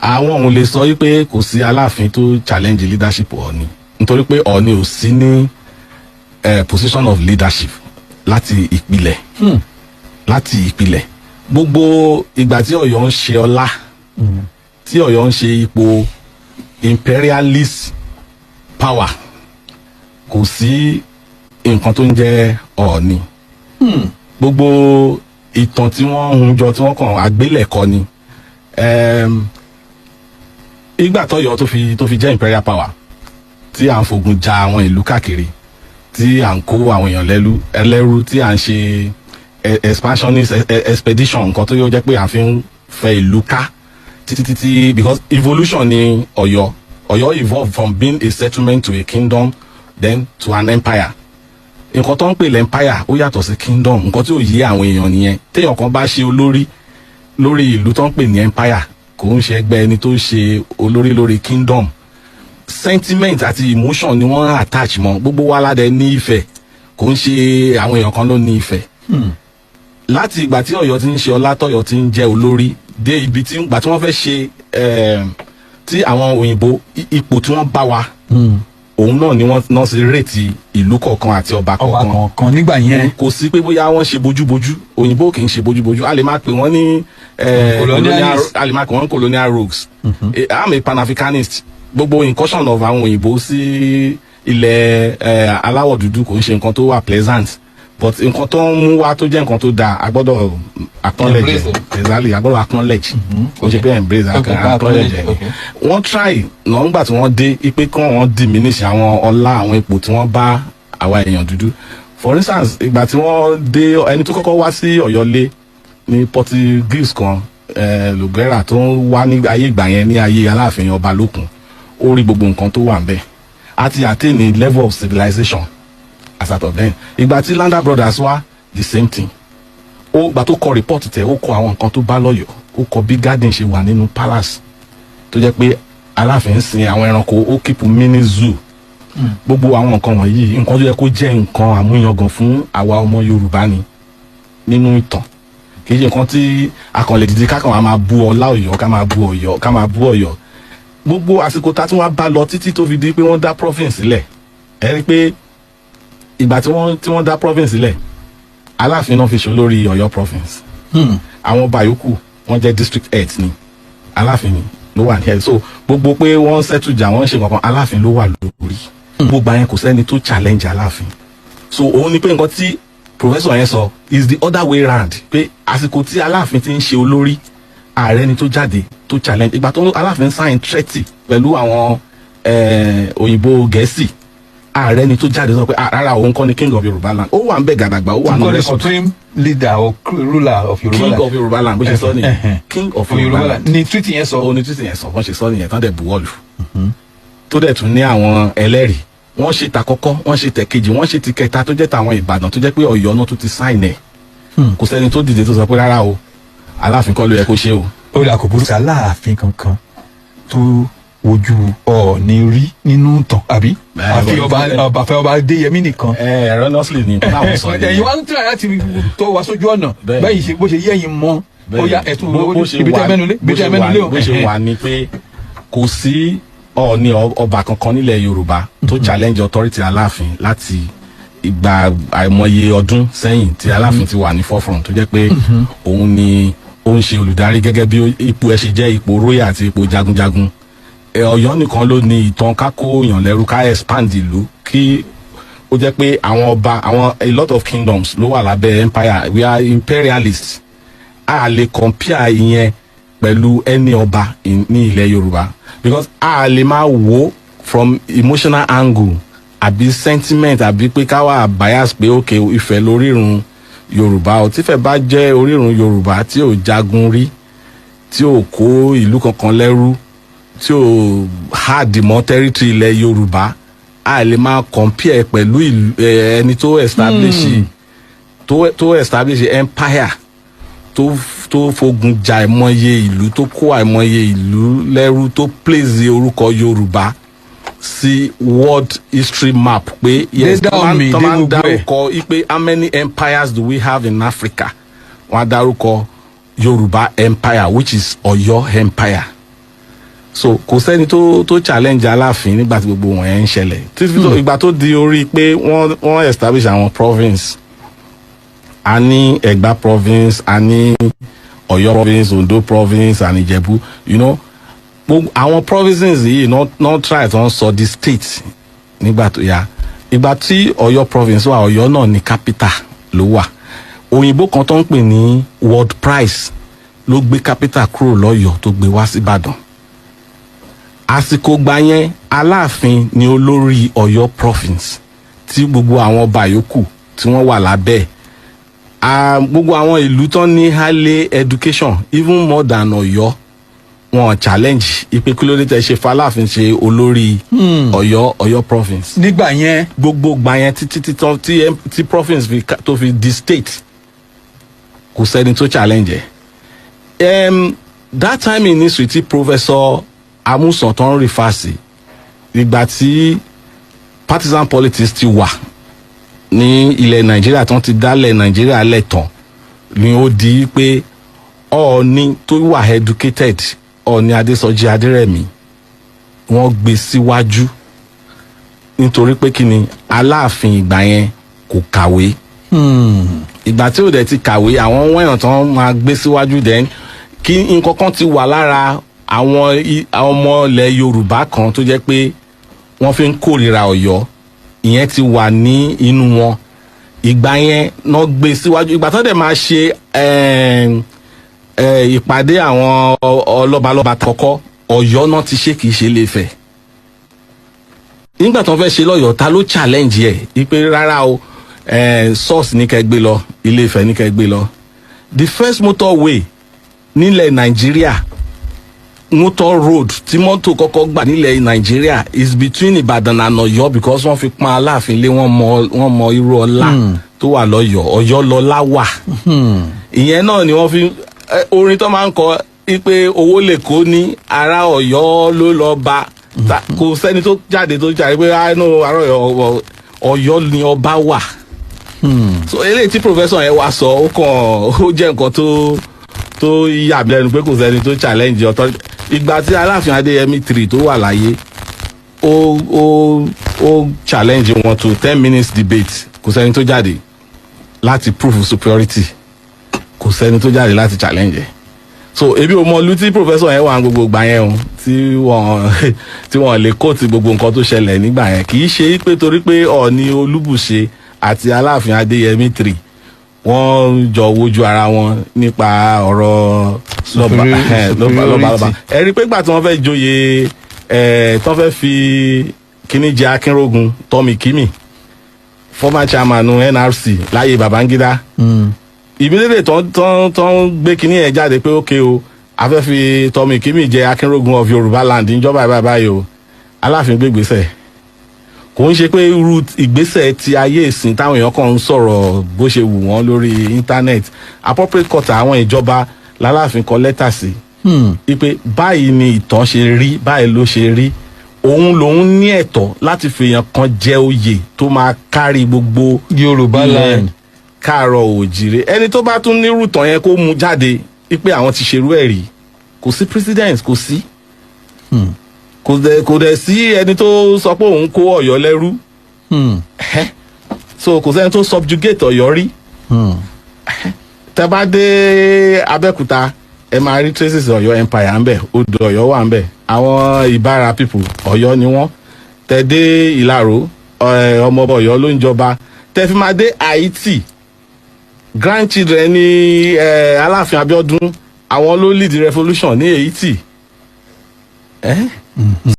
àwọn òun lè sọ wípé kò sí Aláàfin tó challenge leadership Ọọ̀ni nítorí pé Ọọ̀ni ò sí ní position of leadership láti ìpìlẹ̀ gbogbo ìgbà tí Ọ̀yọ́ ń ṣe ọlá tí Ọ̀yọ́ ń ṣe ipò imperialist power kò sí nǹkan tó ń jẹ́ Ọọ̀ni gbogbo ìtàn tí wọ́n hun jọ tí wọ́n kàn àgbélẹ̀kọ ni ìgbà t'Ọ̀yọ́ tó fi jẹ́ imperial power tí à ń fogun ja àwọn ìlú káàkiri tí à ń kó àwọn èèyàn ẹlẹ́rú tí à ń ṣe expansionist expedition nǹkan tó yóò jẹ́ pé à fi ń fẹ́ ìlú ká títí because evolution ni Ọ̀yọ́ evolved from being a settlement to a kingdom then to an empire nǹkan tó ń pè l'empire ó yàtọ̀ sí kingdom nǹkan tí ò yé àwọn èèyàn nìyẹn téèyàn kan bá ṣe olórí lórí ìlú tó ń pè ní empire kò ń ṣe ẹgbẹ́ ẹni tó ṣe olórí lórí kingdom sentiment àti emotion ni wọ́n attach mọ́ gbogbo wa ládẹ ní ìfẹ́ kò ń ṣe àwọn èèyàn kan ló ní ìfẹ́ láti ìgbà tí Ọ̀yọ́ ti ń ṣe ọlá t'Ọ̀yọ́ ti ń jẹ́ olórí dé ibi tí ìgbà tí wọ́n fẹ́ ṣe tí àwọn òyìnbó ipò tí wọ́n bá wa òun náà ni wọ́n ṣe rètí ìlú kọ̀ọ̀kan àti ọba kọ̀ọ̀kan nígbà yẹn kò sí pé bóyá wọ́n ṣe bójúbójú òyìnbó kì í ṣe bójúbójú a lè máa pè wọ́n ní colonial rogues I'm a Pan-Africanist gbogbo incursion of àwọn òyìnbó sí ilẹ̀ aláwọ̀ dúdú kò ń ṣe nǹkan tó wà pleasant but nǹkan tó ń mú wá tó jẹ́ nǹkan tó dáa a gbọ́dọ̀ acknowledge exactly a gbọ́dọ̀ acknowledge kò ṣe pé embrace acknowledge wọ́n try nígbà tí wọ́n dé ipe kí wọ́n diminish àwọn ọlá àwọn ipò tí wọ́n bá àwa èèyàn dúdú for instance ìgbà tí wọ́n dé ẹni tó kọ́kọ́ wá sí Ọ̀yọ́lé ní Portuguese kan Lugera tó ń wá ní ayé ìgbà yẹn ní ayé Aláàfin ọba lókun ó rí gbogbo nǹkan tó wà ń bẹ̀ àti attain a level of civilization as at of then ìgbà tí Landa Brothers wá the same thing ó gbà tó kọ report tẹ ó kọ àwọn nǹkan tó bá lọ́yọ̀ ó kọ bí garden ṣe wà nínú palace tó jẹ́ pé Aláàfin ń sin àwọn ẹranko ó keep mini zoo gbogbo àwọn nǹkan wọ̀nyí nǹkan tó yẹ kó jẹ́ nǹkan àmúyangàn fún àwa ọmọ Yorùbá ni nínú ìtàn kì í ṣe nǹkan tí akànlẹ̀ dìde kákan wa máa bú ọlá Ọ̀yọ́ ká máa bú Ọ̀yọ́ gbogbo àsìkò tá tí wọ́n bá lọ títí tó fi di pé wọ́n dá province sílẹ̀ ẹ rí pé ìgbà tí wọ́n dá province sílẹ̀ Aláàfin náà fi ṣe olórí Ọ̀yọ́ province àwọn ọba yòókù wọ́n jẹ́ district heads ni Aláàfin ni ló wà ní head so gbogbo pé wọ́n settle jà wọ́n ṣe kankan Aláàfin ló wà lórí gbogbo àyẹn kò sẹ́ni tó challenge Aláàfin so òun ni pé nǹkan tí professor yẹn sọ is the other way round pé àsìkò tí Aláàfin ti ń ṣe olórí ààrẹ ni tó jáde tó challenge ìgbà tó Aláàfin sign treaty pẹ̀lú àwọn òyìnbó Gẹ̀ẹ́sì ààrẹ ni tó jáde sọ pé rárá òun kọ́ ni king of Yorùbá land ó wà ń bẹ̀ gàdàgbà ó wà ní rẹ́sọ̀tù supreme leader or ruler of Yorùbá land king of Yorùbá land bó ṣe sọ nìyẹn king of Yorùbá land ni treaty yẹn sọ ó ní treaty yẹn sọ wọ́n ṣe sọ nìyẹn tán dẹ̀ buwọ́lù tó dẹ̀ tún ní àwọn ẹlẹ́rìí wọ́n ṣe tàkọ́kọ́ wọ́n ṣe tẹ̀kejì wọ́n ṣe ti kẹta tó jẹ́ tàwọn Ìbàdàn tó jẹ́ pé Ọ̀yọ́ náà tó ti sign ẹ̀ kò sẹ́ni tó dìde tó sọ pé rárá o Aláàfin kọ́ ló yẹ kó ṣe o. ó dà kò burúkú Aláàfin kankan tó wojú Ọọ̀ni rí nínú ìtàn àbí àfi ọba Adéyẹmí nìkan. honestly ni táwọn sọ ẹ̀yin wá ń tẹ̀lé láti tó wá sójú ọ̀nà bẹ́ẹ̀ ṣe bó ṣe yẹ̀yìn mọ́ ó yá ẹ̀tún ibi tẹ́ mẹ́nulé o. bó ṣe wà ní pé kò sí Ọọ̀ni ọba kankan nílẹ̀ Yorùbá tó challenge authority Aláàfin láti ìgbà àìmọye ọdún sẹ́yìn tí Aláàfin ti wà ní forefront tó jẹ́ pé òun ni ó ń ṣe olùdarí gẹ́gẹ́ bí ipò ẹ̀ ṣe jẹ́ ipò royal àti ipò jagunjagun Ọ̀yọ́ nìkan ló ní ìtàn ká kó èèyàn lẹ́rú ká expand ìlú kí ó jẹ́ pé àwọn ọba a lot of kingdoms ló wà lábẹ́ empire we are imperialists a lè compare ìyẹn pẹ̀lú any ọba ní ilẹ̀ Yorùbá because a lè máa wò from emotional angle àbí sentiment àbí pé ká wà bias pé okay Ifẹ̀ lórírun Yorùbá ó tífẹ̀ bá jẹ́ orírun Yorùbá tí ò jagun rí tí ò kó ìlú kankan lẹ́rú tí ò hard mọ́ territory ilẹ̀ Yorùbá a lè máa compare pẹ̀lú ẹni tó establish empire tó fogun jà àìmọye ìlú tó kó àìmọye ìlú lẹ́rú tó place orúkọ Yorùbá sí world history map pé yes tó máa ń dárúkọ pé how many empires do we have in Africa wọ́n á dárúkọ Yorùbá empire which is Ọ̀yọ́ empire so kò sẹ́ni tó challenge Alaafin nígbà tí gbogbo wọn yẹn ń ṣẹlẹ̀ títí tó ìgbà tó di orí pé wọ́n establish àwọn province a ní Ẹ̀gbá province a ní Ọ̀yọ́ province Ondo province and Ìjẹ̀bú gbogbo àwọn provinces yìí not try to sọ the state nígbà tó yá ìgbà tí Ọ̀yọ́ province wà Ọ̀yọ́ náà ní capital ló wà òyìnbó kan tó ń pè ní World Price ló gbé capital kúrò lọ́yọ̀ọ́ tó gbé wá sí Ìbàdàn àsìkò gbà yẹn Aláàfin ni olórí Ọ̀yọ́ province tí gbogbo àwọn ọba yòókù tí wọ́n wà lábẹ́ gbogbo àwọn ìlú tó ní high education even more than Ọ̀yọ́ wọn challenge ipe kí ló dé tẹ́ ṣe f'Aláàfin ṣe olórí Ọ̀yọ́ province. nígbà yẹn gbogbo gbà yẹn tí province tó fi di state kò sẹ́ni tó challenge ẹ̀. That time in history tí Professor Amusan tó ń refer sí ìgbà tí partisan politics ti wà ní ilẹ̀ Nàìjíríà tó ń ti dálẹ̀ Nàìjíríà lẹ́tàn ni ó di pé Ọọ̀ni tó wà educated Ọọ̀ni Adésọjí Adérẹ̀mí wọ́n gbé síwájú nítorí pé kí ni Aláàfin ìgbà yẹn kò kàwé ìgbà tí ó dẹ̀ ti kàwé àwọn wọ̀nyàn tán máa gbé síwájú then kí nǹkan kan ti wà lára àwọn ọmọ ilẹ̀ Yorùbá kan tó jẹ́ pé wọ́n fi ń kórìíra Ọ̀yọ́ ìyẹn ti wà ní inú wọn ìgbà yẹn náà gbé síwájú ìgbà tó dẹ̀ máa ṣe ìpàdé àwọn ọlọ́balọ́ba kọ́kọ́ Ọ̀yọ́ náà ti ṣe kìí ṣe Ilé-Ifẹ̀ nígbà tó ń fẹ́ ṣe lọ́yọ̀ọ́ ta ló challenge ẹ̀ ipe rárá o source ní kẹ́ gbé lọ Ilé-Ifẹ̀ ní kẹ́ gbé lọ the first motorway nílẹ̀ Nàìjíríà motor road tí mọ́tò kọ́kọ́ gbà nílẹ̀ Nàìjíríà is between Ìbàdàn and Ọ̀yọ́ because wọ́n fi pọ́n Aláàfin lé wọ́n mọ irú ọlá tó wà lọ́yọ̀ọ́ Ọ̀yọ́ lọ́lá wà ìyẹn náà ni wọ́n fi orin tó máa ń kọ pé owó lè kó ní ará Ọ̀yọ́ ló lọ bá kò sẹ́ni tó jáde pé ará Ọ̀yọ́ ni ọba wà so eléyìí tí professor yẹn wá sọ ó jẹ́ nǹkan tó yà mí lẹ́nu pé kò sẹ́ni tó challenge ọ̀tọ̀ ìgbà tí Aláàfin Adéyẹmí 3 tó wà láyé ó challenge wọn to 10 minutes debate kò sẹ́ni tó jáde láti prove superiority kò sẹ́ni tó jáde láti challenge ẹ̀ so ebi o mọ lu tí professor yẹn wà gbogbo gbà yẹn o tí wọ́n lè kóòtù gbogbo nǹkan tó ṣẹlẹ̀ nígbà yẹn kì í ṣe pé torí pé Ọọ̀ni Olúbùṣe àti Aláàfin Adéyẹmí 3 wọ́n jọ wojú ara wọn nípa ọ̀rọ̀ lọ́balọ́ba ẹ rí i pé gbà tí wọ́n fẹ́ joyè tí wọ́n fẹ́ fi kíní jẹ Akínrógun Tommy Kimi former chairman NRC láyé Babangida ìbílẹ̀ tó ń gbé kíní ẹ̀ jáde pé ókè o a fẹ́ fi Tommy Kimi jẹ Akínrógun of Yorùbá land níjọba báyìí o Aláàfin gbé ìgbésẹ̀ kò ń ṣe pé irú ìgbésẹ̀ ti ayé ìsìn táwọn èèyàn kan ń sọ̀rọ̀ bó ṣe wù wọ́n lórí internet appropriate court àwọn ìjọba l'Aláàfin kọ lẹ́tà sí wípé báyìí ni ìtàn ṣe rí báyìí ló ṣe rí òun lòun ní ẹ̀tọ́ láti fèèyàn kan jẹ oyè tó máa kárí gbogbo Yorùbá land káàárọ̀ òjìrè ẹni tó bá tún nírú tàn yẹn kó mú jáde wípé àwọn ti ṣerú ẹ̀ rí kò sí president kò sí kò dẹ̀ sí ẹni tó sọ pé òun kó Ọ̀yọ́ lẹ́rú so kò sẹ́ni tó subjugate Ọ̀yọ́ rí tẹ́ bá dé Abẹ́òkúta ẹ máa rí traces Ọ̀yọ́ empire ń bẹ odò Ọ̀yọ́ wà ń bẹ àwọn Ìbàrà people Ọ̀yọ́ ni wọ́n tẹ́ dé Ìlaró ọmọ Ọ̀yọ́ ló ń jọba tẹ́ fi máa dé Haiti grandchildren ní Aláàfin Abíọ́dún àwọn ló lead revolution ní Haiti.